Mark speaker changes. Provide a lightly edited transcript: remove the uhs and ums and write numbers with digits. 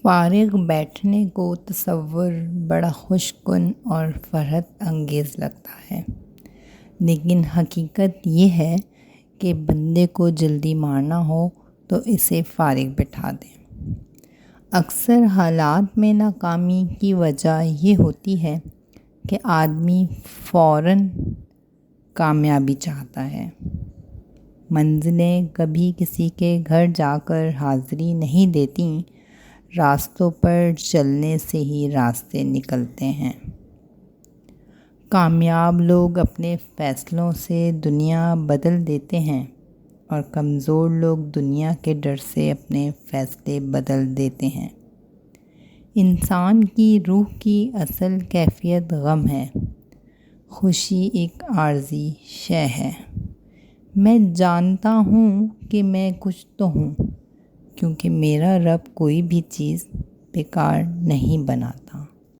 Speaker 1: فارغ بیٹھنے کو تصور بڑا خوش کن اور فرحت انگیز لگتا ہے، لیکن حقیقت یہ ہے کہ بندے کو جلدی مارنا ہو تو اسے فارغ بٹھا دیں۔ اکثر حالات میں ناکامی کی وجہ یہ ہوتی ہے کہ آدمی فوراً کامیابی چاہتا ہے۔ منزلیں کبھی کسی کے گھر جا کر حاضری نہیں دیتیں، راستوں پر چلنے سے ہی راستے نکلتے ہیں۔ کامیاب لوگ اپنے فیصلوں سے دنیا بدل دیتے ہیں اور کمزور لوگ دنیا کے ڈر سے اپنے فیصلے بدل دیتے ہیں۔ انسان کی روح کی اصل کیفیت غم ہے، خوشی ایک عارضی شے ہے۔ میں جانتا ہوں کہ میں کچھ تو ہوں، کیونکہ میرا رب کوئی بھی چیز بیکار نہیں بناتا۔